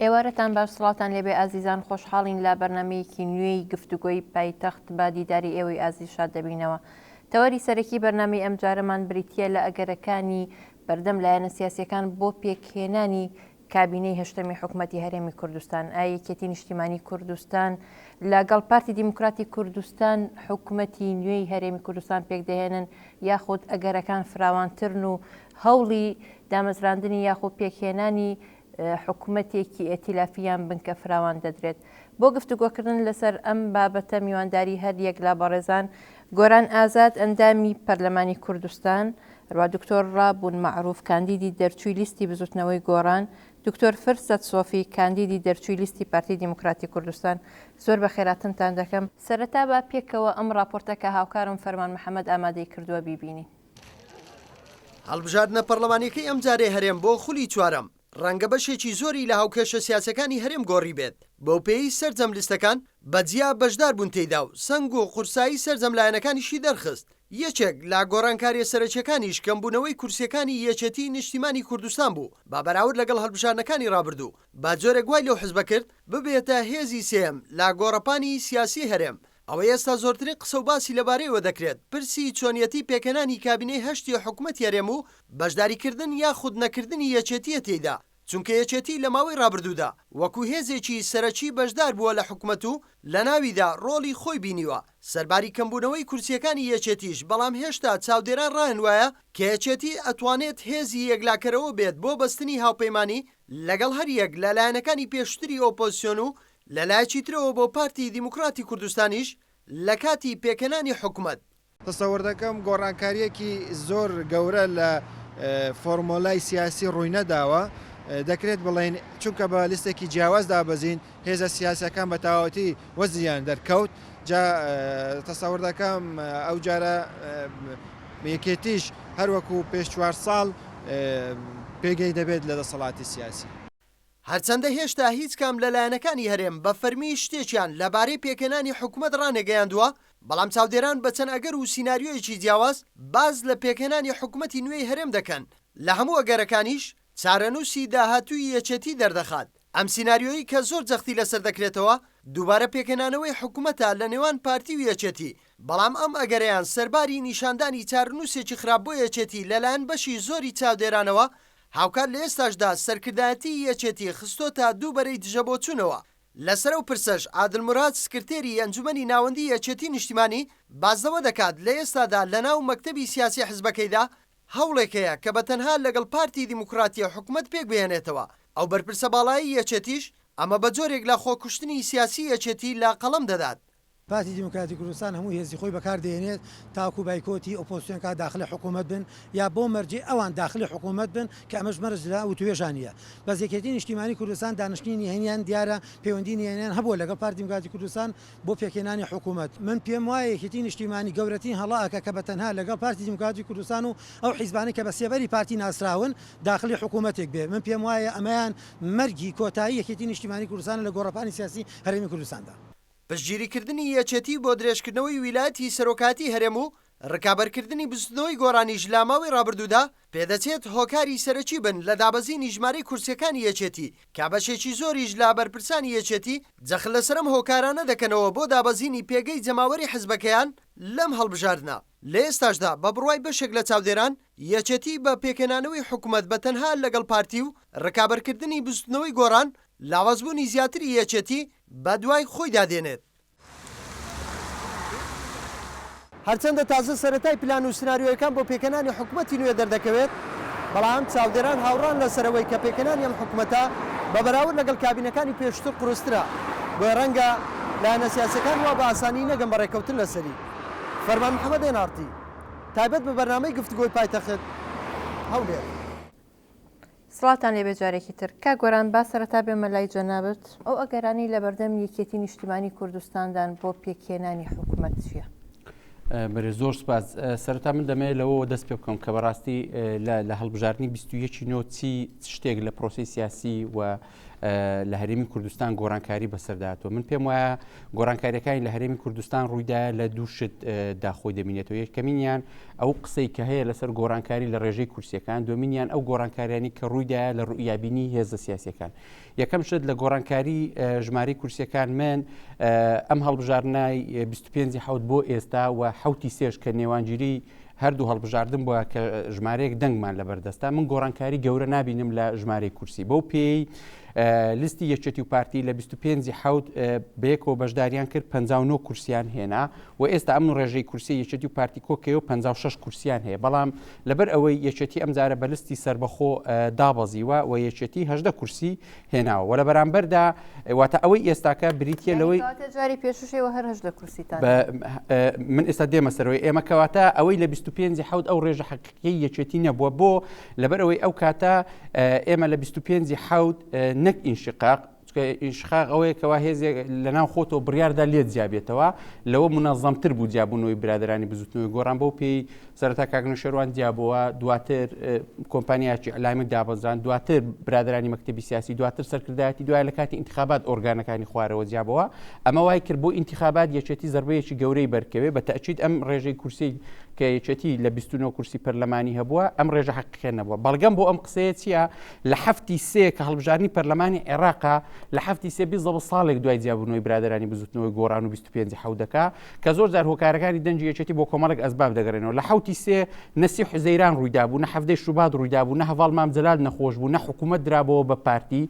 ئێوارەتان باش سڵاتان لێبێ ئازیزان خۆشحاڵین لە بەرنامەیەکی نوێی گفتوگۆی پایتەخت با دیداری ئێوەی ئازیز شاد دەبینەوە. تەوەری سەرەکی بەرنامەی ئەم جارەمان بریتیە لە ئەگەرەکانی بەردەم لایەنە سیاسیەکان بۆ پێکهێنانی کابینەی هەشتەمی حکوومەتی هەرێمی کوردستان. یەکێتی نیشتیمانی کوردستان لەگەڵ پارتی دیموکراتی کوردستان حکوومەتی نوێی هەرێمی کوردستان پێکدەهێنن یاخود ئەگەرەکان فراوانترن و هەوڵی دامەزراندنی یاخود پێکهێنانی حکوومەتێکی ئێتیلافیان بنکە فراوان دەدرێت. بۆ گفتوگۆکردن لەسەر ئەم بابەتە میوانداری هەر یەک لە بەڕێزان گۆران ئازاد ئەندامی پەرلەمانی کوردستان، ڕوا دکتۆر ڕابوون معروف کاندیدی دەرچووی لیستی بزوتنەوەی گۆڕان، دکتۆر فرسەت سۆفی کاندیدی دەرچووی لیستی پارتی دیموکراتی کوردستان. زۆر بە خێراتنتان دەکەم. سەرەتا بە پێکەوە ئەم راپۆرتەکە هاوکارم فەرمان محەممەد ئامادەی کردووە بیبینی. هەڵبژاردنە پەرلەمانیەکەی ئەم جارێ هەرێم بۆ خولی چوارەم ڕەنگە بەشێکی زۆری لە هاوکێشە سیاسەکانی هەرێم گۆڕی بێت. بەو پێی سەرجەم لیستەکان بەجیا بەشدار بوون تێیدا و سنگ و قورسایی سەرجەم لایەنەکانیشی دەرخست. یەکێک لە گۆڕانکاریە سەرەکیەکانیش کەمبوونەوەی کورسیەکانی یەکێتی نیشتیمانی کوردستان بوو بە بەراورد لەگەڵ هەڵبژاردنەکانی ڕابردوو با جۆرێک وای لەو حزبە کرد ببێتە هێزی سێم لا گۆڕەپانی سیاسی هەرێم. ئەوە ئێستا زۆرترین قسە و باسی لەبارەیەوە دەکرێت پرسی چۆنیەتی پێکەنانی کابینەی هەشتی حکوومەتی هەرێم و بەشداریکردن یاخود نەکردنی یەکێتیە تێیدا، چونکە یەکێتی لە ماوەی ڕابردوودا وەکو هێزێکی سەرەکی بەشدار بووە لە حکوومەت و لە ناویدا ڕۆڵی خۆی بینیوە. سەرباری کەمبوونەوەی کورسیەکانی یەکێتیش بەڵام هێشتا چاودێران ڕاهێن وایە کە یەکێتی ئەتوانێت هێزی یەکلاکەرەوە بێت بۆ بەستنی هاوپەیمانی لەگەڵ هەر یەک لە لایەنەکانی پێشتری ئۆپۆزیسیۆن و لە لایەکی ترەوە بۆ پارتی دیموکراتی کوردستانیش لە کاتی پێکەنانی حکوومەت. تەسەوەر دەکەم گۆڕانکاریەکی زۆر گەورە لە فۆرمۆلای سیاسی ڕووی نەداوە. دەکرێت بڵێن چونکە بە لیستێکی جیاواز دابەزین هێزە سیاسەکان بە تاواتی وەزیان دەرکەوت. جا تەسەوەر دەکەم ئەو جارە یەکێتیش هەروەکو پێش 4 ساڵ پێگەی دەبێت لە دەسەڵاتی سیاسی. هەرچەندە هێشتا هیچ کام لە لایەنەکانی هەرێم بە فەرمی شتێکیان لەبارەی پێکەنانی حکوومەت ڕانێگەیاندووە، بەڵام چاودێران بە چەند ئەگەر و سیناریۆیەکی جیاواز باز لە پێکەنانی حکوومەتی نوێی هەرێم دەکەن. لە هەموو ئەگەرەکانیش چارەنووسی داهاتووی یەکێتی دەردەخات. ئەم سیناریۆیی کە زۆر جەختی لەسەر دەکرێتەوە دووبارە پێکەنانەوەی حکوومەتە لە نێوان پارتی و یەکێتی، بەڵام ئەم ئەگەرەیان سەرباری نیشاندانی چارەنووسێکی خراپ بۆ یەکێتی لەلایەن بەشی زۆری چاودێرانەوە هاوکات لە ئێستاشدا سەرکردایەتی یەکێتی خستۆتە دووبەرەی دژە بۆ چوونەوە. لەسەر و پرسەش عادڵموراد سکرتێری ئەنجومەنی ناوەندی یەکێتی نیشتیمانی بازەوە دەکات لە ئێستادا لە ناو مەکتەبی سیاسی حزبەکەیدا هەوڵێکەیە کە بەتەنها لەگەڵ پارتی دیموکراتی حکوومەت پێک بێنێتەوە. ئەو بەرپرسە باڵایی یەکێتیش ئەمە بە جۆرێک لە خۆکوشتنی سیاسی یەکێتی لا قەڵەم دەدات. پارتی دیموکراتی کوردستان هەموو هێزی خۆی بەکاردێنێت تاکو بایکۆتی ئۆپۆزیسیۆنکە داخلی حکوومەت بن یا بۆ مەرجێ ئەوان داخلی حکوومەت بن کە ئەمەش مەرج لە وتوێژانیە. بەس یەکێتی نیشتیمانی کوردستان دانیشتنی هێنیان دیارە پەیوەندی هێنیان هەبووە لەگەڵ پارتی دیموکراتی کوردستان بۆ پێکهێنانی حکوومەت. من پێم وایە یەکێتی نیشتیمانی گەورەترین هەڵەیەکە کە بەتەنها لەگەڵ پارتی دیموکراتی کوردستان و ئەو حیزبانی کە بە سێبەری پارتی ناسراون داخلی حکوومەتێک بێ. من پێم وایە ئەمەیان مەرگی کۆتایی یەکێتی نیشتیمانی کوردستان لە گۆڕەپانی سیاسی هەرێمی کوردستاندا. پشتگیریکردنی یەکێتی بۆ درێژکردنەوەی ویلایەتی سەرۆکاتی هەرێم و ڕکابەرکردنی بستنەوەی گۆڕانیش لە ماوەی ڕابردوودا پێدەچێت هۆکاری سەرەکی بن لە دابەزینی ژمارەی کورسیەکانی یەکێتی کە بەشێکی زۆریش لە بەرپرسانی یەکێتی جەخت لەسەرم هۆکارانە دەکەنەوە بۆ دابەزینی پێگەی جەماوەری حزبەکەیان لەم هەڵبژاردنە. لە ئێستاشدا بە بڕوای بەشێک لە چاودێران یەکێتی بە پێکەنانەوەی حکوومەت بەتەنها لەگەڵ پارتی و ڕکابەرکردنی بستنەوەی گۆڕان لاوازبوونی زیاتری یەکێتی بە دوای خۆی دادێنێت. هەرچەندە تازە سەرەتای پلان و سناریۆیەکان بۆ پێکەنانی حکوومەتی نوێ دەردەکەوێت، بەڵام چاودێران هاوڕان لەسەرەوەی کە پێکەنانی ئەم حکوومەتە بە بەراورد لەگەڵ کابینەکانی پێشتر قورسترە بۆ ڕەنگە لایەنە سیاسەکان وا بە ئاسانی نەگەن بەڕێکەوتن لەسەری. فەرمان محەممەد ئێنارتی تایبەت بە بەرنامەی گفتوگۆی پایتەخت هەولێر. سڵاتان لێبێ جارێکی تر. کا گۆران با سەرەتا بێمە لای جەنابەت ئەو ئەگەرانی لە بەردەم یەکێتی نیشتیمانی کوردستاندان بۆ پێکهێنانی حکوومەت چییە؟ بەێ زۆر سپاس. سەرەتا من دەمەوێت لەوە دەست پێ بکەم کە بەڕاستی لە هەڵبژاردننی 21 نۆ چی شتێک لە پرۆسی سیاسی و لە هەرێمی کوردستان گۆڕانکاری بەسەرداتەوە من پێم وایە گۆڕانکاریەکانی لە هەرێمی کوردستان ڕوویدا لە دووشت داخۆی دەبینێتەوە یەکەمینیان ئەو قسەی کە هەیە لەسەر گۆڕانکاری لە ڕێژەی کورسیەکان دومینیان ئەو گۆڕانکاریانی کە ڕوویدا لە ڕوئیابینی هێزە سیاسیەکان یەکەم شت لە گۆڕانکاری ژمارەی کورسیەکان من ئەم هەڵبژارنای 25 حوت بۆ ئێستا و حوتی سێش کە نێوانگیری هەردوو هەڵبژاردن بووە کە ژمارەیەک دەنگمان لەبەردەستا من گۆڕانکاری گەورە نبینم لە ژمارەی کورسی بەو پێی لیستی یەکێتی و پارتی لە 25 حوت بەیەکەوە بەشداریان کرد 59 کورسیان هێنا و ئێستا ئەم ڕێژەی کورسی یەکێتی و پارتی کۆکەوە 56 کورسیان هەیە بەڵام لەبەر ئەوەی یەکێتی ئەمجارە بە لیستی سربەخۆ دابەزیوە و یەکێتی 18 کورسی هێناوە و لە بەرامبەردا واتە ئەوەی ئێستاکە بریتە لەوەی جاری پێشوشەوە هەر 18 کورسیتان من ئێستا دێمەسەرەوەی ئێمە کەواتە ئەوەی لە 25 حوت ئەو ڕێژە حەقیقی یەکێتی نەبووە بۆ لەبەر ئەوەی ئەو کاتە ئێمە لە 25 حوت نەک ئینشقاق ئینشقاق ئەوەیە کەوا هێزێک لەناو خۆتەوە بڕیاردا لێت جیابێتەوە لەوە منەظەمتر بوو جیابوونەوەی برادرانی بزوتنەوەی گۆڕان بەو پێی سەرەتا کاکنە شێروان جیابەوە دواتر کۆمپانیاکی ئەلامی دابەزان دواتر برادرانی مەکتەبی سیاسی دواتر سەرکردایەتی دوای لە کاتی ئینتیخابات ئۆرگانەکانی خوارەوە جیابەوە ئەمە وای کرد بۆ ئینتیخابات یەکێتی زەربەیەکی گەورەی بەرکەوێ بە تەئکید ئەم ڕێژەی کورسی کە یەکێتی لە 29 کورسی پەرلەمانی هەبووە ئەم ڕێژە حەقیقی نەبووە بەڵگەم بۆ ئەم قسەیە چییە لە هەفتی سێ کە هەڵبژارنی پەرلەمانی عێراقا لە هەفتی سێ 20 ساڵێک دوای جیابوونەوەی برادرانی بزوتنەوەی گۆڕان و 25 حودەکە کە زۆر جار هۆکارەکانی دەنجی یەکێتی بۆ کۆمەڵێک ئەسباب دەگەڕێنەوە لە حوتی سێ نەسی حوزەیران ڕوویدا بوو نە هەفتەی شوبات ڕوویدا بوو نە هەڤاڵ مام جەلال نەخۆش بوو نە حکوومەت درابەوە بە پارتی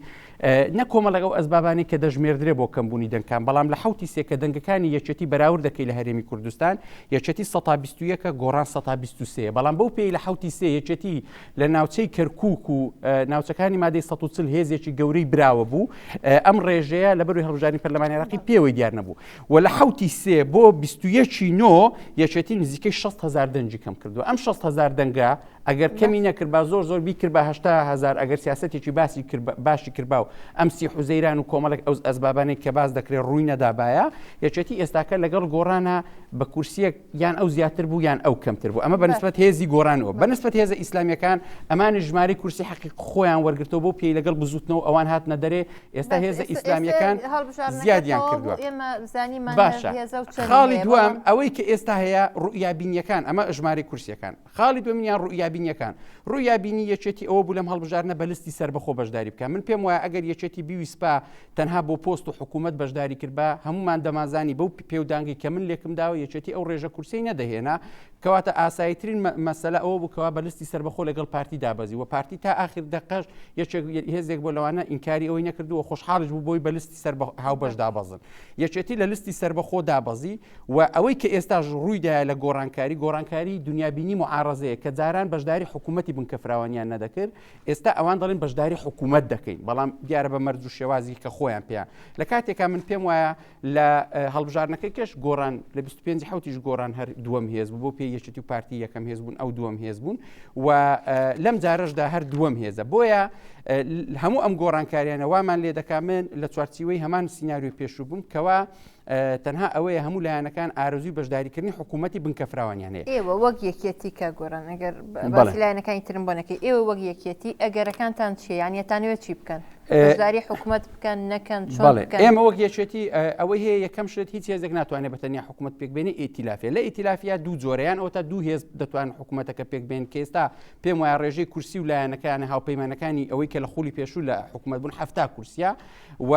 نە کۆمەڵێک ئەو ئەسبابانی کە دەژمێردرێ بۆ کەمبوونی دەنگکان بەڵام لە حوتی سێ کە دەنگەکانی یەکێتی بەراورد دەکەی لە هەرێمی کوردستان یەکێتی 121 گۆڕان 123 بەڵام بەو پێی لە حوتی سێ یەکێتی لە ناوچەی کەرکووک و ناوچەکانی مادەی 140 هێزێکی گەورەی براوە بوو ئەم ڕێژەیە لە بەروی هەڵبژارنی پەرلەمانی عێراقی پێوەی دیار نەبوو و لە حوتی سێ بۆ 21 نۆ یەکێتی نزیکەی 6,000 دەنگی کەم کردووە ئەم 6,000 دەنگە ئەگەر کەمی نەکرد با زۆر بیکرد بە 80,000 ئەگەر سیاسەتێکی باشی کردبا و ئەم سی حوزەیران و کۆمەڵێک ئەو ئەسبابانەی کە باز دەکرێت ڕووی نەدابایە یەکێتی ئێستاکە لەگەڵ گۆڕانە بە کورسیەک یان ئەو زیاتر بوو یان ئەو کەمتر بوو ئەمە بەنسبەت هێزی گۆڕانەوە بەنسبەت هێزە ئیسلامیەکان ئەمانی ژمارەی کورسی حەقیق خۆیان وەرگرتەوە بۆ پێی لەگەڵ بزوتنەوە ئەوان هاتنە دەرێ ئێستا هێزە ئیسلامیەکان زیادیان کردووە باشە خاڵی دوام ئەوەی کە ئێستا هەیە ڕوئیابینیەکان ئەمە ژمارەی کورسیەکان خاڵی دومینیان ڕوئیابینیەکان ڕوئیابینی یەکێتی ئەوە بوو لەم هەڵبژارنە بە لیستی سەربەخۆ بەشداری بکە من پێم وایە ئەگەر یەکێتی بیویسپا تەنها بۆ پۆست و حکوومەت بەشداری کردبا هەمومان دەمازانی بەو پێودانگی کە من لێکم داوە یەکێتی ئەو ڕێژە کورسی نەدەهێنا کەواتە ئاساییترین مەسەلە ئەوە بووکەوە بە لیستی سەربەخۆ لەگەڵ پارتی دابەزی و پارتی تا ئاخر دەقەش هێزێک بۆ لەوانە ئینکاری ئەوەی نەکردووە خۆشحاڵش بوو بۆی بە لیستی هاوبەش دابەزن یەکێتی لە لیستی سەربەخۆ دابەزی و ئەوەی کە ئێستاش ڕوویدایە لە گۆڕانکاری دنیابینی معارەزەیە کە جاران بەشداری حکوومەتی بنکەفراوانیان نەدەکرد ئێستا ئەوان دەڵێن بەشداری حکوومەت دەکەین بەڵام دیارە بە مەرج و شێوازی کە خۆیان پێیان لە کاتێکا من پێم وایە لە هەڵبژارنەکەی کەش گۆڕان لە 25 حوتیش گۆڕان هەر دووەم هێز بوو بۆ پێی یەکێتی و پارتی یەکەم هێز بوون ئەو دووەم هێز بوون و لەم جارەشدا هەر دووەم هێزە بۆیە هەموو ئەم گۆڕانکاریانە وامان لێ دەکا من لە چوارچیوەی هەمان سیناریۆی پێشوو بووم کەوا تەنها ئەوەیە هەموو لایەنەکان ئارەزوی بەشداریکردنی حکوومەتی بنکەفراوانیان هەیە ئێوە وەک یەکێتی کا گۆڕان ئەگەر باسی لایەنەکانی ترم بۆ نەکەی ئێوە وەک یەکێتی ئەگەرەکانتان چیە یان یەتانوێت چی بکەن بەشداری حکوومەت بکەن نەکەن چۆن بکەن ئێمە وەک یەکێتی ئەوەی هەیە یەکەم شت هیچ هێزێک ناتوانێت بەتەنیا حکوومەت پێکبێنی ئیتیلافیە لە ئیتیلافیا دوو جۆرەیان ئەوە تا دوو هێز دەتوان حکوومەتەکە پێکبێن کە ئێستا پێم وایە ڕێژەی کورسی و لایەنەکانی هاوپەیمانەکانی ئەوەی کە لە خولی پێشوو لە حکوومەت بوون 7 کورسیە و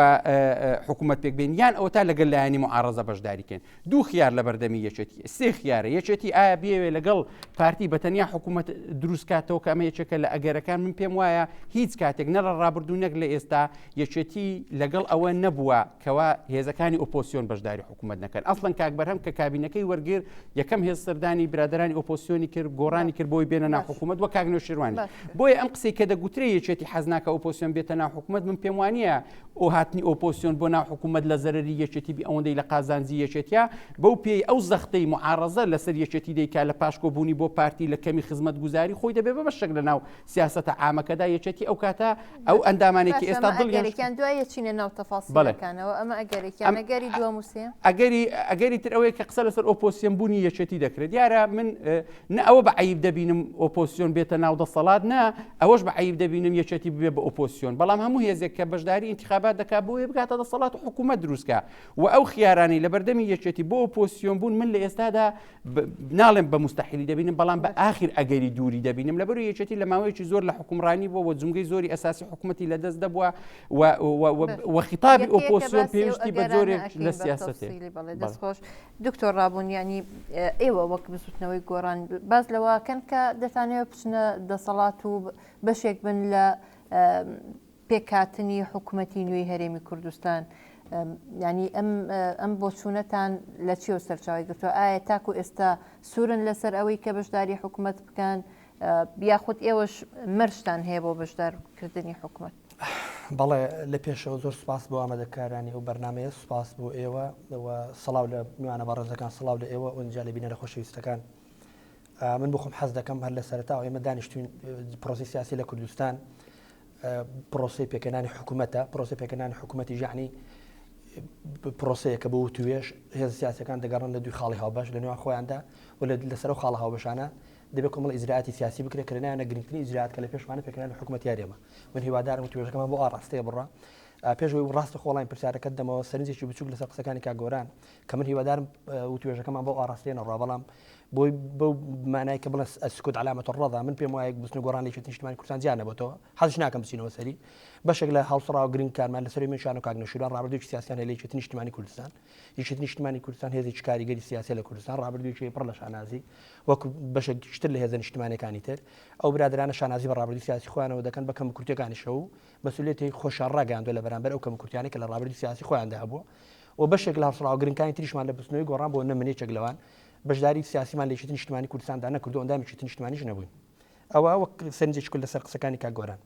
حکوومەت پێکبێن یان ئەوە تا لەگەڵ لایەنی معارەزە بەشداریکەن دوو خیار لە بەردەمی یەکێتی سێ خیارە یەکێتی ئایا بێوێ لەگەڵ پارتی بەتەنیا حکوومەت دروست کاتەوە کە ئەمە یەکێکە لە ئەگەرەکان من پێم وایە هیچ کاتێک نە لە ڕابردوو نەک لە ئێستا یەکێتی لەگەڵ ئەوە نەبووە کەوا هێزەکانی ئۆپۆسیۆن بەشداری حکوومەت نەکەن ئەسڵەن کاک بەرهەم کە کابینەکەی وەرگر یەکەم هێز سەردانی برادرانی ئۆپۆسیۆنی کرد گۆڕانی کرد بۆی بێنە ناو حکوومەت وە کاک نێوشیروانی بۆیە ئەم قسەی کە دەگوترێ یەکێتی حەز ناکە ئۆپۆسیۆن بێتە ناو حکوومەت من پێم وانییە ئەو هاتنی ئۆپۆسیۆن بۆ ناو حکوومەت لە زەرری یەکێتی بی ئەوەندەی لە قازانجی یەکێتیە بەو پێی ئەو زەختەی معارەزە لەسەر یەکێتی دەیکا لە پاشکۆبوونی بۆ پارتی لە کەمی خزمەت گوزاری خۆی دەبێ بە بەشێک لە ناو سیاسەتە عامەکەدا یەکێتی ئەو کاتە ئەو ئەندامانێکی یەکێتی ئێستا ئەگەرێکیان دوایە چینە ناو تەفاسیلەکانەوە ئەمە ئەگەرێکیان ئەگەری دووە موسێ ئەگەری تر ئەوەیە کە قسە لەسەر ئۆپۆسیۆن بوونی یەکێتی دەکرێت دیارە من نە ئەوە بە عیب دەبینم ئۆپۆسیۆن بێتە ناو دەسەڵات نا ئەوەش بە عیب دەبینم یەکێتی ببێ بە ئۆپۆسیۆن بەڵام هەموو هێزێک کە بەشداری انتخابات دەکات بۆیە بگاتە دەسەڵات و حکوومەت دروستکە و ئەو خیارانی لە بەردەمی یەکێتی بۆ ئۆپۆسیۆن بوون من لە ئێستادا ناڵێم بە مستەحیلی دەبینم بەڵام بە ئاخر ئەگەری دووری دەبینم لەبەر یەکێتی لە ماوەیەکی زۆر لە حکومڕانی بۆ جونگەی زۆری ئەساسی حکوومەتی لەدەست دەبووە و خیتابی ئۆپۆسیۆن پێویستی بە زۆرێک لە سیاسەتێ دەستخۆش دکتۆر ڕابوون ینی ئێوە وەک بزوتنەوەی گۆڕان باز لەوەکەن کە دەتانەوە بچنە دەسەڵات و بەشێک بن لە پێکاتنی حکوومەتی نوێی هەرێمی کوردستان ینی ئەم بۆچوونەتان لە چیەوە سەرچاوی گرتووە ئایا تاکو ئێستا سوورن لەسەر ئەوەی کە بەشداری حکوومەت بکەن بیاخود ئێوەش مرشتان هەیە بۆ بەشدارکردنی حکوومەت بەڵێ لە پێشەوە زۆر سپاس بۆ ئامادەکارانی و بەرنمەیە سپاس بۆ ئێوە سەڵاو لە میوانە بەڕێزەکان سەڵاو لە ئێوە ئەوجا لە بینەرە خۆشەویستەکان من بخۆم حەز دەکەم هەر لە سەرەتاوە ئێمە دانیشتوین پرۆسی سیاسی لە کوردستان پرۆسی پێکەنانی حکوومەتە پرۆسی پێکەنانی حکوومەتی ژانی پرۆسەیە کە بۆ توێش هێز سیاسەکان دەگەڕن لە دوی خاڵی هاوبەش لە نێوان خۆیاندا و لەسەر و خاڵە هاوبەشانە دەبێت کۆمەڵ ئیجراعاتی سیاسی بکرێت کە لەنایانە گرنگترین ئیجراعات کە لە پێشمانە پێکەنانی حکوومەتی یاریێمە من هیوادارم توێژەکەمان بۆ ئاڕاستەیە بڕە پێشەوەی ڕاستە خۆڵین پرسیارەکەت دەمەوە سەرنجێکی بچووک لەسەر قسەکانی کاگۆران کە من هیوادارم توێژەکەمان بۆ ئاڕاستەیە نەڕوا بەڵام بۆی بەو مانای کە بڵێ ئەسکوت علامەت الرەضا من پێم وایە بستنە گۆڕان لە یەکێتی نیشتیمانی کوردستان زیان نەبێتەوە حەزش ناکەم بچینەوە سەری بەشێک لە هەڵسەڕاو گرنگکارمان لەسەری من شان و کاگنەشوران ڕابردوویەکی سیاسیان هەیە لە یەکێتی نیشتیمانی کوردستان یەکێتی نیشتیمانی کوردستان هێزێکی کاریگەری سیاسی لە کوردستان ڕابردوویەکی پڕ لە شانازی وەکو بەشێکتر لە هێزە نیشتیمانیەکانی تر ئەو برادرانە شانازی بە ڕابردووی سیاسی خۆیانەوە دەکەن بە کەم کورتەکانیشە و مەسئولیەتی خۆشان ڕاگەاندووە لە بەرامبەر ئەو کەم کورتیانەی کە لە ڕابردووی سیاسی خۆیاندا هەبووە و بەشێک لە هەڵسەڕاو گرنگکانی تریشمان لە بستنەوەی گۆڕان بۆ نەمنێچێک لەوان بەشداری سیاسیمان لە یەکێتی نیشتیمانی کوردستاندا نەکردو ئەندامی یەکێتی نیشتیمانیش نەبووین ئەوە وەک سەرنجێکی کورد لەسەر قسەکانی کاگۆران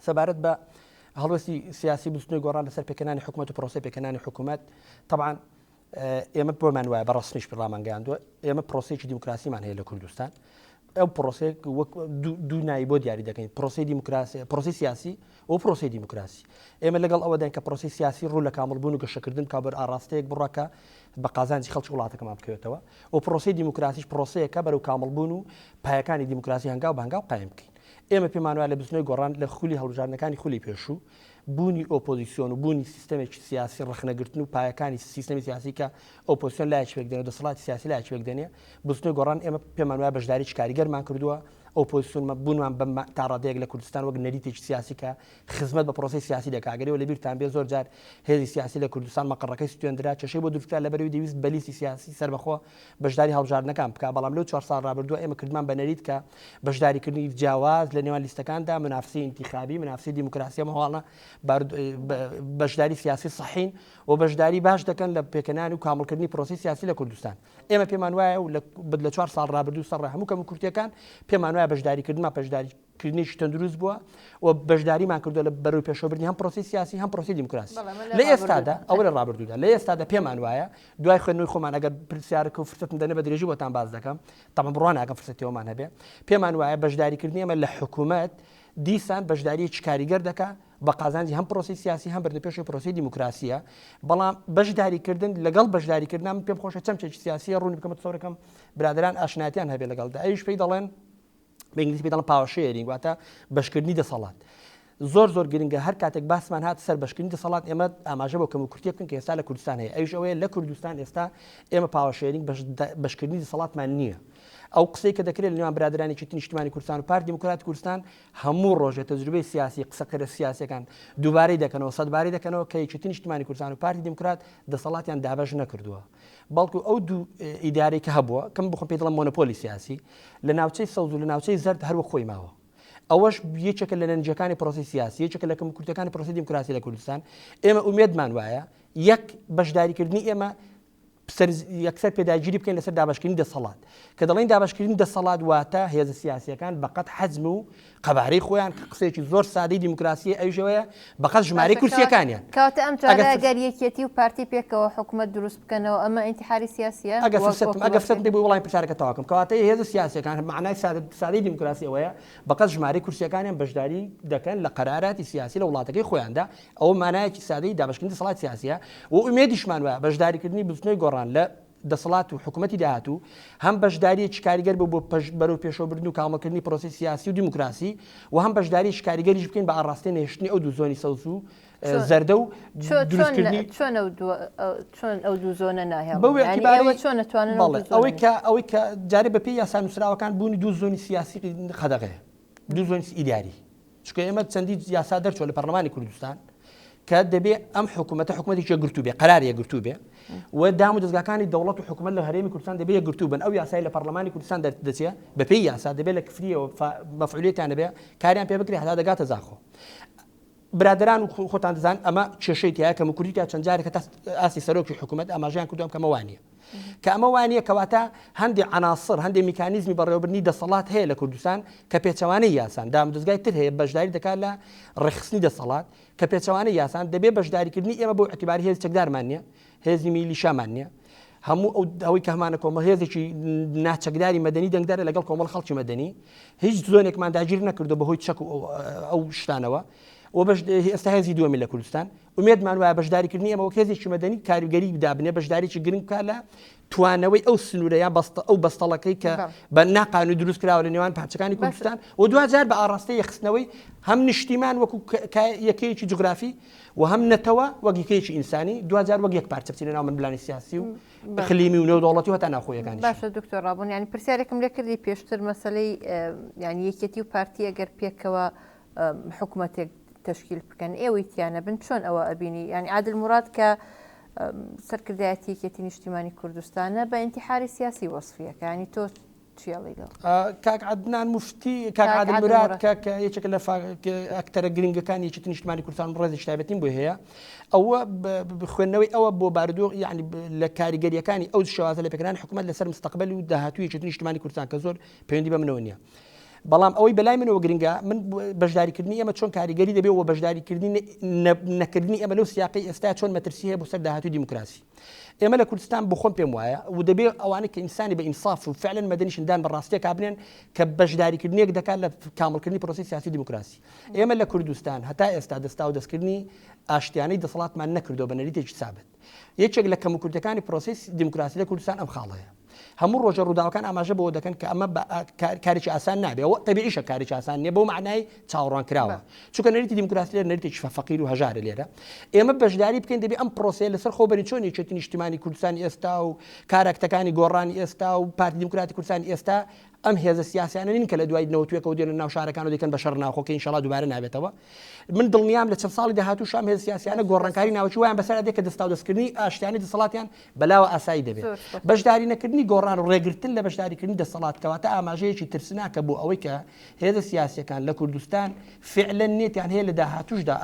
سەبارەت بە هەڵوەستی سیاسی بستنەوەی گۆڕان لەسەر پێکەنانی حکوومەت و پرۆسەی پێکەنانی حکوومەت طبعا ئێمە بۆمان وایە بەڕاستنیش پڕامانگەیاندووە ئێمە پرۆسەیەکی دیموکراسیمان هەیە لە کوردستان ئەو پرۆسێک دوو نایی بۆ دیاری دەکەین پرۆسی دیموکراسی پرۆسی سیاسی و پرۆسی دیموکراسی ئێمە لەگەڵ ئەوەدەین کە پرۆسی سیاسی ڕوو لە کامەڵبوون و گەشەکردن کابەر ئاڕاستەیەک بڕەکە بە قازانجی خەڵکی وڵاتەکەمان بکەوێتەوە و پرۆسی دیموکراسیش پرۆسەیەکە بەرەو کامەڵبوون و پایەکانی دیموکراسی هەنگاو بە هەنگاو قایم بکەین ئێمە پێمان وایە لە بستنەوەی گۆڕان لە خولی هەڵبژاردنەکانی خولی پێشوو بوونی ئۆپۆزیسیۆن و بوونی سیستەمێکی سیاسی ڕخنەگرتن و پایەکانی سیستەمی سیاسی کە ئۆپۆزیسیۆن لایەکی پێکدێنێت دەسەڵاتی سیاسی لایەکی پێکدێنێ بستنەوەی گۆڕان ئێمە پێمان وایە بەشداریی کاریگەرمان کردووە ئۆپۆزیسیۆن بوونمان بە تا ڕادەیەک لە کوردستان وەک نەریتێکی سیاسی کە خزمەت بە پرۆسی سیاسی دەکاگەرەوە لەبیرتان بێ زۆر جار هێزی سیاسی لە کوردستان مەقڕەکەی ستوێنرا چەشەی بۆ دروستکرا لەبەرەوەی دەویست بەلیستی سیاسی سەربەخۆ بەشداری هەڵبژاردنەکان بکات بەڵام لەو 4 ساڵ ڕابردووە ئێمە کردمان بە نەریت کە بەشداریکردنی جیاواز لە نێوان لیستەکاندا منافسی انتخابی منافسی دیموکراسی هەواڵە بەشداری سیاسی صحین و بەشداری باش دەکەن لە پێکەنانی و کامڵکردنی پرۆسی سیاسی لە کوردستان ئێمە پێمان وایە و لە 4 ساڵ ڕابردوو سەر هەموو کەم کورتیەکان پێمان وایە بەشداریکردمان بەشداریکردنیشی تەندروست بووە و بەشداریمان کردو لە بەروی پێشەوەبردنی هەم پرۆسی سیاسی هەم پرۆسی دیموکراسی لە ئێستادا ئەوە لە ڕابردوودا لە ئێستادا پێمان وایە دوای خوێندنەوەی خۆمان ئەگەر پرسیارەکە و فرسەتم دەنێ بە درێژی بۆتان باز دەکەم تەمەن بڕوان ناکەم فرسەتەوەمان هەبێ پێمان وایە بەشداریکردنی ئێمە لە حکوومەت دیسان بەشداریەکی کاریگەر دەکات بە قازانجی هەم پرۆسی سیاسی هەم بەردەپێشی پرۆسی دیموکراسیە بەڵام بەشداریکردن لەگەڵ بەشداریکردن من پێم خۆشە چەمچێکی سیاسی ڕوونی بکەمە تۆڕەکەم برادران ئاشنایەتیان هەبێ لەگەڵدا ئەویش پێی دەڵێن بە ئینگلیزی پێی دەڵێن پاوەر شێرینگ واتە بەشکردنی دەسەڵات زۆر گرنگە هەر کاتێک باسمان هات سەر بەشکردنی دەسەڵات ئێمە ئاماژە بۆ کەموکورتی بکەن کە ئێستا لە کوردستان هەیە ئەویش ئەوەیە لە کوردستان ئێستا ئێمە پاوەر شێرینگ بەشکردنی دەسەڵاتمان نییە ئەو قسەی کە دەکرێت لە نێوان برادرانی نیشتیمانی کوردستان و پارتی دیموکرات کوردستان هەموو ڕۆژێ تەجروبەی سیاسی قسەکەرە سیاسەکان دووبارەی دەکەنەوە سەدبارەی دەکەنەوە کە یەکێتی نیشتیمانی کوردستان و پارتی دیموکرات دەسەڵاتیان دابەش نەکردووە بەڵکو ئەو دوو ئیدارەی کە هەبووە کەم بخۆم پێی دەڵێم مۆنۆپۆلی سیاسی لە ناوچەی سەوز و لە ناوچەی زەرد هەروە خۆی ماوە ئەوەش یەکێکە لە نەنجەکانی پرۆسی سیاسی یەکێکە لە کەموکورتەکانی پرۆسی دیموکراسی لە کوردستان ئێمە ئومێدمان وایە یەک بەشداریکردنی ئێمە یەکسەر پێداگیری بکەین لەسەر دابشکردنی دەسەڵات کە دەڵێن دابشکردنی دەسەڵات واتە هێزە سیاسیەکان بەقەت حەزم و قەبارەی خۆیان قسێکی زۆر سادەی دیموکراسی ئەوژەوەیە بەقەت ژمارەی کورسیەکانیان کاتە ئەم جارە گەریەکێتی و پارتی پێکەوە حکوومەت دروست بکەنەوە ئەمە ئینتیحاری سیاسیە ئەگە فرسەت بۆ وڵای پرسیارەکە تاواکەم کەواتەی هێزە سیاسیەکان معنای سادەی دیموکراسی ئەوەیە بەقەت ژمارەی کورسیەکانیان بەشداری دەکەن لە قەراراتی سیاسی لە وڵاتەکەی خۆیاندا ئەوە مانایەکی سادەی دابشکردنی دەسەڵات سیاسیە و ئومێدیشمان وایە بەشداریکردنی بستنەوەی گۆڕان لە دەسەڵات و حکوومەتی داهاتوو هەم بەشداریەکی کاریگەر بۆ بەرەو پێشەوەبردن و کامەکردنی پرۆسی سیاسی و دیموکراسی و هەم بەشداری شکاریگەریش بکەین بە ئاڕاستی نێشتنی ئەو دوو زۆنی سەوز و زەردە و دروستکردنی چۆن ئەو دوو زۆنە ناهێڵ چۆن نتوانن ئەوەی کە جارێ بەپێی یاسا نووسراوەکان بوونی دوو زۆنی سیاسی خەدەغەیە دوو زۆنی ئیداری چکە ئێمە چەندی یاسا دەرچۆ لە پەرلەمانی کوردستان کە دەبێ ئەم حکوومەتێکی گرتو بێ قەرارە گرتو بێ و دام و دەستگاکانی دەوڵەت و حکوومەت لە هەرێمی کوردستان دەبێ گرتو بن ئەو یاسای لە پەرلەمانی کوردستان دەچێت بەپێی یاسا دەبێت لە کفریەوە مەفعولیەتیان دەبێ کاریان پێ بکرێ هەتا دەگاتە زاخۆ برادران و خۆتان دەزان ئەمە کێشەیە کە کوردیتا چەند جارێک ئاسی سەرۆکی حکوومەت ئاماژیان کردوم کە مەوانیە کە ئەمە وانیە کەواتە هەندێک عناصر هەندێک میکانیزمی بەڕێوەبردنی دەسەڵات هەیە لە کوردستان کە پێچەوانەی یاسان دام دەستگای تر هەیە بەشداری دەکات لە ڕێخستنی دەسەڵات کە پێچەوانەی یاسان دەبێت بەشداریکردنی ئێمە بۆ ئەتیباری هێز چەکدارمان نییە هێزی میلیشامان نییە هەموو ئەوەی کە هەمانە کۆمەڵ هێزێکی ناچەکداری مەدەنی دەنگدارە لەگەڵ کۆمەڵ خەڵکی مەدەنی هیچ زۆنێکمان داگیر نەکردو بەهۆی چەک ئەو شتانەوە و ئێستا هێزی دووەمی لە کوردستان ومێدمان وایە بەشداریکردنی ئەمە وەک هێزێکی مەدەنی کاریگەری بدابنێ بەشداریی گرنگ بکات لە توانەوەی ئەو سنوورەیە ئەو بەستەڵەکەی کە بە ناقانونی دروست کراوە لە نێوان پارچەکانی کوردستان و دوجار بە ئاڕاستی یەخستنەوەی هەم نیشتیمان وەکو یەکەیەکی جوگرافی و هەم نەتەوە وەک یەکەیەکی ئینسانی دوجار وەک یەک پارچە بچینە ناو مندڵانی سیاسی و خلیمی و نێودوڵەتی و هەتا ناوخۆیەکانی باشە دکتۆر ڕابوون ینی پرسیارێکم لێ کردی پێشتر مەسەلەی ینی یەکێتی و پارتی ئەگەر پێکەوە حکوومەتێک تشکیل بکەن ئێوەی تیانە بن چۆن ئەوە ئەبینی ینی عادل مراد کە سەرکردایەتی یەکێتی نیشتیمانی کوردستانە بە ئینتیحاری سیاسی وەصفیەکە ینی تۆ چیڵی کاک عدنان مفتی کاک عادل مراد کە یەکێکە لە ئەکتەرە گرنگەکانی یەکێتی نیشتیمانی کوردستان ڕێزی تایبەتیم بۆ هەیە ئەوە خوێندنەوەی ئەوە بۆ باردۆ یعنی لە کاریگەریەکانی ئەو شێوازە لە پێکردنی حکوومەت لەسەر مستەقبەل و داهاتووی یەکێتی نیشتیمانی کوردستان کە زۆر پەیوەندی بە منەوە نییە بەڵام ئەوەی بەلای منەوە گرنگە من بەشداریکردنی ئەمە چۆن کاریگەری دەبێت و بەشداریکردنی نەکردنی ئەمە لەو سیاقی ئێستا چۆن مەترسی هەیە بۆ سەر داهاتووی دیموکراسی ئێمە لە کوردستان بۆ خۆم پێم وایە و دەبێت ئەوانە کە ئینسانی بە ئینساف و فعلا مەدەنیشندان بەڕاستیە کابنێن کە بەشداریکردنیەک دەکات لە کاملکردنی پرۆسی سیاسی دیموکراسی ئێمە لە کوردستان هەتا ئێستا دەستا و دەستکردنی ئاشتیانەی دەسەڵاتمان نەکردو بە نەریتێکی سابت یەکێک لە کەموکردەکانی پرۆسی دیموکراسی لە کوردستان ئەم خاڵەیە هەموو ڕۆژە ڕووداوەکان ئاماژە بۆ دەکەن کە ئەمە کارێکی ئاسان نابێ و تەبیعیشە کارێکی ئاسان نیە بۆ معنای چاوەڕوان کراوە چونکە نەریتی دیموکراسی لێرە نەریتێکی فەقیر و هەژارە لێرە ئێمە بەشداری بکەین دەبێ ئەم پرۆسەیە لەسەر خۆبەری چۆن یەکێتی نیشتیمانی کوردستانی ئێستا و کاراکتەکانی گۆڕانی ئێستا و پارتی دیموکراتی کوردستانی ئێستا ئەم هێزە سیاسیانە نین کە لە دوای نەوتوێکەوە دێن ناو شارەکان و دەکەن بە شەڕ ناوخۆکە ئینشاڵڵا دووبارە نابێتەوە من دڵنیام لە چەند ساڵی داهاتوو شام هێز سیاسیانە گۆڕانکاری ناوچی وایان بەسەر دێک کە دەستا و دەستکردنی ئاشتیانی دەسەڵاتیان بەلاوە ئاسایی دەبێت بەشداری نەکردنی گۆڕان و ڕێگرتن لە بەشداریکردنی دەسەڵات کەواتە ئاماژەیەکی ترسناکە بۆ ئەوەی کە هێزە سیاسیەکان لە کوردستان فعلا نێتیان هەیە لە داهاتووشدا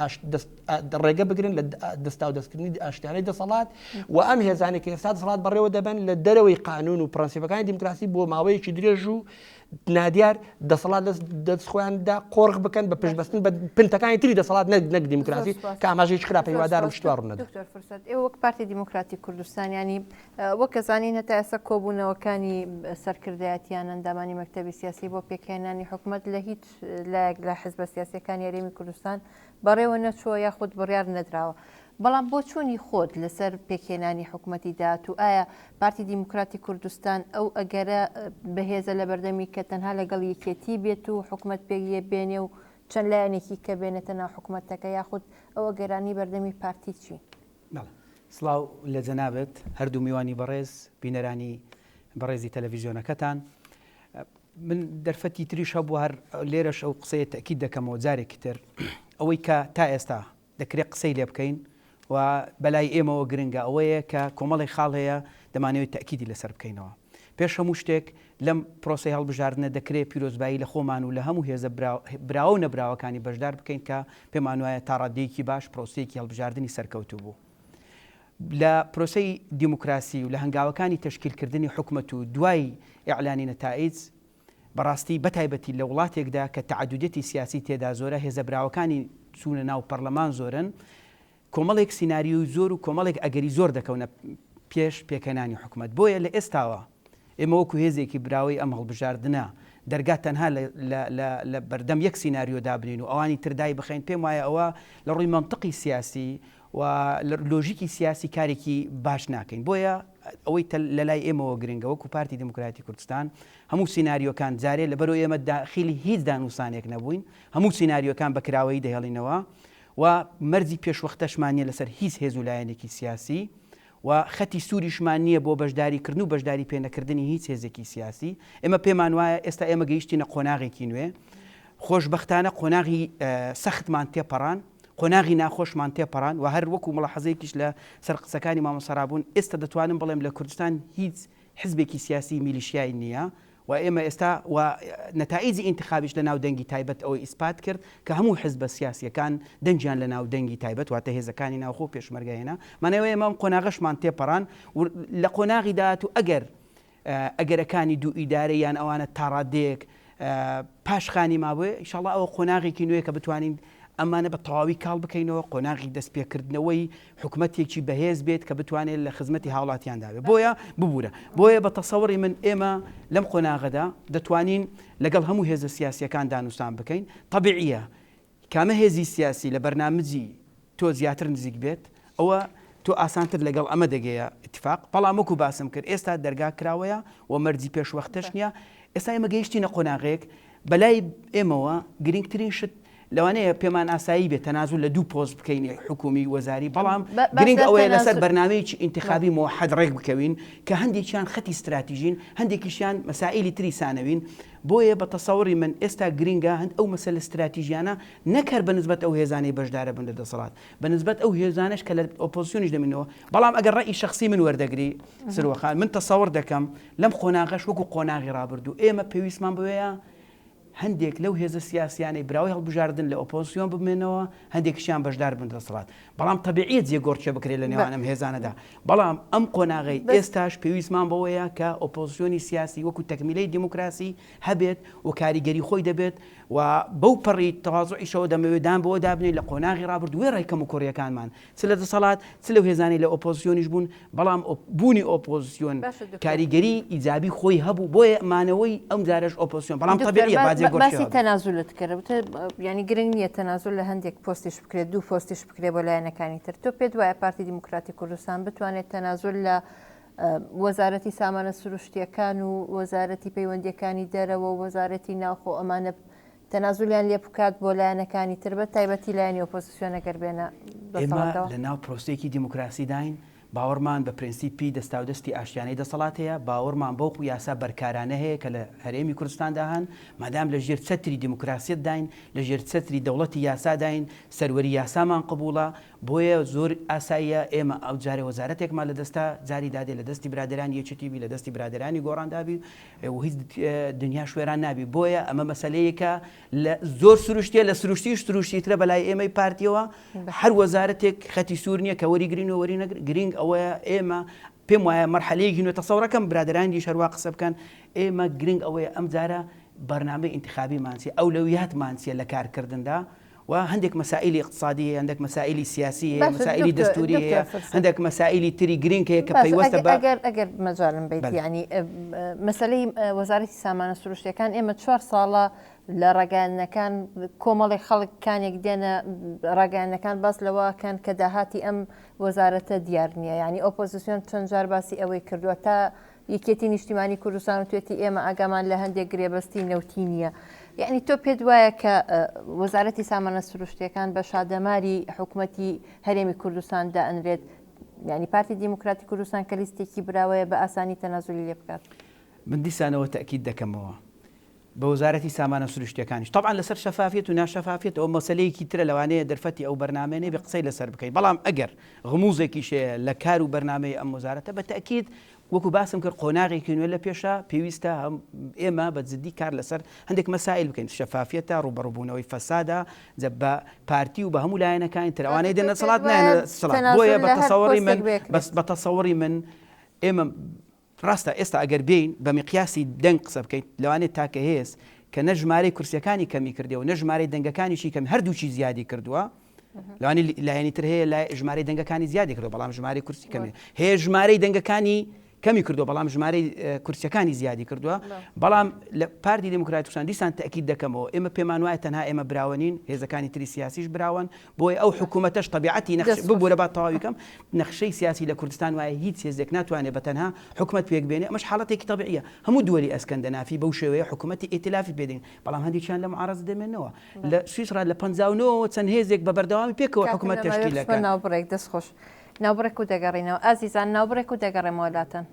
ڕێگە بگرن لە دەستا و دەستکردنی ئاشتیانەی دەسەڵات و ئەم هێزانێک کە ئێستا دەسەڵات بەڕێوە دەبن لە دەرەوەی قانون و پرەنسیپەکانی دیموکراسی بۆ ماوەیەکی درێژ و نادیار دەسەڵات دەست خۆیاندا قۆڕغ بکەن بە پشتبەستن بە پنتەکانی تری دەسەڵات نەک دیموکراسی کە ئاماژەیەکی خراپە هیوادارم شتوار ڕوونەدا دکتۆر فرسەت ئێوە وەک پارتی دیموکراتی کوردستان ینی وەک کەزانین هەتا ئێستا کۆبوونەوەکانی سەرکردایەتیان ئەندامانی مەکتەبی سیاسی بۆ پێکهێنانی حکوومەت لە هیچ لایەک لە حیزبە سیاسیەکانی هەرێمی کوردستان بەڕێوە نەچووە یاخود بڕیار نەدراوە بەڵام بۆ چوونی خۆت لەسەر پێکهێنانی حکوومەتی داهات و ئایا پارتی دیموکراتی کوردستان ئەو ئەگەرە بەهێزە لە بەردەمی کە تەنها لەگەڵ یەکێتی بێت و حکوومەت پێیە بێنێ و چەند لایەنێکی کە بێنێتە ناو حکوومەتەکە یاخود ئەوە گەرانی بەردەمی پارتی چی؟ سڵاو لە جەنابێت هەردوو میوانی بەڕێز بینەرانی بەڕێزی تەلەڤیزیۆنەکەتان من دەرفەتی تریش هەبوو هەر لێرەش ئەو قسەیە تەکید دەکەمەوە جارێکی تر ئەوەی کە تا ئێستا دەکرێت قسەی لێ بکەین و بەلای ئێمەوە گرنگە ئەوەیە کە کۆمەڵی خاڵ هەیە دەمانەوێت تەکیدی لەسەر بکەینەوە پێش هەموو شتێک لەم پرۆسی هەڵبژاردنە دەکرێت پیرۆزبایی لە خۆمان و لە هەموو هێزە براوە نەبراوەکانی بەشدار بکەین کە پێمان وایە تا ڕادەیەکی باش پرۆسەیەکی هەڵبژاردننی سەرکەوتوو بوو لە پرۆسەی دیموکراسی و لە هەنگاوەکانی تشکیلکردنی حکومەت و دوای ئیعلانی نەتائج بەڕاستی بەتایبەتی لە وڵاتێکدا کە تعدودەتی سیاسی تێدا زۆرە هێزەبراوەکانی چوونە ناو پەرلەمان زۆرن کۆمەڵێک سیناریۆی زۆر و کۆمەڵێک ئەگەری زۆر دەکەونە پێش پێکەنانی حکومەت بۆیە لە ئێستاوە ئێمە وەکو هێزێکی براوی ئەم هەڵبژاردنە دەرگات تەنها لە بەردەم یەک سیناریۆ دابنین و ئەوانی تردای بخەین پێم وایە ئەوە لە ڕووی منطقی سیاسی و لۆژیکی سیاسی کارێکی باش ناکەین بۆیە ئەوەی لە لای ئێمەوە گرنگە وەکو پارتی دموکراتی کوردستان هەموو سیناریۆکان جارێ لە بەرەوەی ئێمە داخلی هیچ دانووسانێک نەبووین هەموو سیناریۆکان بەکراوەی دەهێڵینەوە و مەرجی پێشوەختەشمانیە لەسەر هیچ هێز و لایەنێکی سیاسی و خەتی سووریشمان نییە بۆ بەشداریکردن و بەشداری پێنەکردنی هیچ هێزێکی سیاسی ئێمە پێمان وایە ئێستا ئێمە گەیشتینە قۆناغێکی نوێ خۆشبەختانە قۆناغی سەختمان تێپەڕان قۆناغی ناخۆشمان تێپەڕان و هەر وەکو مەڵەحەزەیەکیش لە سەر قسەکانی مامەسەرابوون ئێستا دەتوانم بڵێم لە کوردستان هیچ حزبێکی سیاسی میلیشیای نییە و ئێمە ئێستا و نەتائیجی ئینتخابیش لە ناو دەنگی تایبەت ئەوەی ئیسپات کرد کە هەموو حزبە سیاسیەکان دەنجیان لە ناو دەنگی تایبەت واتە هێزەکانی ناوخۆ پێشمەرگایەنە مانەوەی ئێمە قۆناغەشمان تێپەڕان لە قۆناغی داهات و ئەگەرەکانی دوو ئیدارە یان ئەوانە تاڕادەیەک پاشخانی مابووێ ئینشاڵڵا ئەوە قۆناغێکی نوێ کە بتوانین ئەمانە بە تەواوی کاڵ بکەینەوە قۆناغی دەستپێکردنەوەی حکوومەتێکی بەهێز بێت کە بتوانێت لە خزمەتی هاوڵاتیانداوێت بۆیە ببوورە بۆیە بە تەسەوڕی من ئێمە لەم قۆناغەدا دەتوانین لەگەڵ هەموو هێزە سیاسیەکان دانووسان بکەین طبیعیە کامە هێزی سیاسی لە بەرنامجی تۆ زیاتر نزیک بێت ئەوە تۆ ئاسانتر لەگەڵ ئەمە دەگەیە اتفاق بەڵام وەکو باسم کرد ئێستا دەرگا کراوەیە و مەرجی پێشوەختەش نییە ئێستا ئێمە گەیشتینە قۆناغێک بەلای ئێمەوە گرنگترین شت لەوانەیە پێمان ئاسایی بێت تەنازول لە دوو پۆست بکەین حکومی وەزاری بەڵام گرنگ ئەوەیە لەسەر بەرنامەیەکی ئینتخابی موحەد ڕێک بکەوین کە هەندێکیان خەتی استراتیژین هەندێکیشیان مەسائلی تری سانەوین بۆیە بە تەسەوڕی من ئێستا گرنگە هەند ئەو مەسەلە استراتیژیانە نەکەر بەنسبەت ئەو هێزانەی بەشدارە بن لە دەسەڵات بەنسبەت ئەو هێزانش کە لە ئۆپۆزیسیۆنیش دەمینەوە بەڵام ئەگەر ڕێی شەخسی من وەردەگری سروەخان من تەسەوڕ دەکەم لەم قۆناغەش وەکو قۆناغی ڕابردوو ئێمە پێویستمان بووەیە هەندێک لەو هێزە سیاسیانەی براوی هەڵبژاردن لە ئۆپۆزیسیۆن بمێنەوە هەندێکیشیان بەشدار بن دەسەڵات بەڵام تەبیعیت جێگۆڕچێ بکرێت لە نێوانم هێزانەدا بەڵام ئەم قۆناغی ئێستاش پێویستمان بەوەیە کە ئۆپۆزیسیۆنی سیاسی وەکو تەکمیلەی دیموکراسی هەبێت و کاریگەری خۆی دەبێت و بەو پەڕی تەواضعیشەوە دەمەوێدان بۆ دابنێت لە قۆناغی ڕابردووی ڕێکەم و کوڕیەکانمان چ لە دەسەڵات چ لەو هێزانی لە ئۆپۆزیسیۆنیش بوون بەڵام بوونی ئۆپۆزیسیۆن کاریگەری ئیجابی خۆی هەبوو بۆیە مانەوەی ئەم جارش ئۆپۆزیسیۆن بەڵام تەبیعیە باجێ باسی تەنازولت کرد ینی گرنگ نییە تەنازول لە هەندێک پۆستیش بکرێت دوو پۆستیش بکرێت بۆ لایەنەکانی تر تۆ پێت وایە پارتی دیموکراتی کوردستان بتوانێت تەنازول لە وەزارەتی سامانە سروشتیەکان و وەزارەتی پەیوەندیەکانی دەرەوە و وەزارەتی ناوخۆ ئەمانە تەنازولیان لێ بکات بۆ لایەنەکانی تر بە تایبەتی لایەنی ئۆپۆزیسیۆن ئەگەر بێنە ئێمە لە ناو پرۆسەیەکی دیموکراسی داین باوەڕمان بە پرینسیپی دەستا و دەستی ئاشتیانەی دەسەڵات هەیە باوەڕمان بەو و یاسا بەرکارانە هەیە کە لە هەرێمی کوردستاندا هەن مادام لە ژێر چەتری دیموکراسیت داین لە ژێر چەتری دەوڵەتی یاسا داین سەروەری یاسامان قبوڵە بۆیە زۆر ئاساییە ئێمە ئەو جارێ وەزارەتێکمان لە دەستا جاری دادێ لە دەستی برادرانی یەکێتیبی لە دەستی برادرانی گۆڕاندابی و هیچ دنیا شوێران نابی بۆیە ئەمە مەسەلەیەکە لە زۆر سروشتیە لە سروشتیترە بەلای ئێمەی پارتیەوە هەر وەزارەتێک خەتی سوور نییە کە وەریگرین و وەری گرنگ ئەوەیە ئێمە پێم وایە مەرحەلەیەکی نوێ تەسەوڕەکەم برادرانی شەروا قسە بکەن ئێمە گرنگ ئەوەیە ئەم جارە بەرنامەی ئینتخابی مانچی ئەولەویات مانچیە لە کارکردندا و هەندێک مەسائلی اقتصادی هەندێک مەسائلی سیاسی مەسائلی دەستوری هەیە هەندێک مەسائلی تری گرنگ هەیە کە پەیوەستە بە ئەگەر مەجاالم بیت ینی مەسلەی وەزارەتی سامانە سروشتیەکان ئێمە 4 ساڵە لە ڕێگەیانەکان کۆمەڵی خەڵکانێک دێنە ڕێگەیانەکان باس لەوەکان کە داهاتی ئەم وەزارەتە دیار نییە ینی ئۆپۆزیسیۆن چەند جار باسی ئەوەی کردووە تا یەکێتی نیشتیمانی کوردستان و توێتی ئێمە ئاگامان لە هەندێک گرێبەستی نەوتی نییە یعنی تۆ پێت وایە کە وەزارەتی سامانە سروشتیەکان بە شادەماری حکوومەتی هەرێمی کوردستاندا ئەنرێت ینی پارتی دیموکراتی کوردستان کە لیستێکی براوەیە بە ئاسانی تەنازولی لێ بکات من دیسانەوە تەکید دەکەمەوە بە وەزارەتی سامانە سروشتیەکانیش طبعا لەسەر شەفافیت و ناشەفافیت ئەو مەسەلەیەکی ترە لەوانەیە دەرفەتی ئەو بەرنامێنێ بە قسەی لەسەر بکەیت بەڵام ئەگەر غموزێکیشەیە لە کار و بەرنامەی ئەم وەزارەتە بە تەکید وەکو باسم کرد قۆناغێکی نوێ لە پێشە پێویستە ئێمە بە جددی کار لەسەر هەندێک مەسائل بکەین شەفافیەتە ڕوبەڕووبوونەوەی فەسادە بە پارتی و بە هەموو لایەنەکانی ترەوانەی دێنە سەڵات نایەنە سەڵات بۆیە بە تەسەوەری من ئێمە ڕاستە ئێستا ئەگەر بین بە میقیاسی دەنگ قسە بکەیت لەوانێت تاکە هێز کە نە ژمارەی کورسیەکانی کەمی کردەوە نە ژمارەی دەنگەکانیشی کەم هەردووچی زیادی کردووە لەوانی لایەنی تر هەیە لای ژمارەی دەنگەکانی زیادی کردو بەڵام ژمارەی کورسی کەمی هەیە ژمارەی دەنگەکانی کەمی کردو بەڵام ژمارەی کورسیەکانی زیادی کردووە بەڵام لە پارتی دموکراتی کوردستان دیسان تەکید دەکەمەوە ئێمە پێمان وایە تەنها ئێمە براوەنین هێزەکانی تری سیاسیش براون بۆی ئەو حکوومەتەش تەبیعەتی ببوورە با تەواوی کەم نەخشەی سیاسی لە کوردستان وایە هیچ هێزێک ناتوانێت بە تەنها حکوومەت پێک بێنێ ئەمەش حاڵەتێکی تەبیعیە هەموو دووەری ئەسکەندەنافی بەو شێوەیە حکوومەتی ئێتلافی پێدەین بەڵام هەندێکیان لە معارەز دەمێنەوە لە سویسرا لە 59 چەند هێزێک بە بەردەوامی پێکەوە حکوومەت تەشکیلەکە ناوبڕێک دەست خۆش ناوبڕێک و دەگەڕینەوە ئازیزان ناوبڕێک و دەگەڕێمەوە لاتەن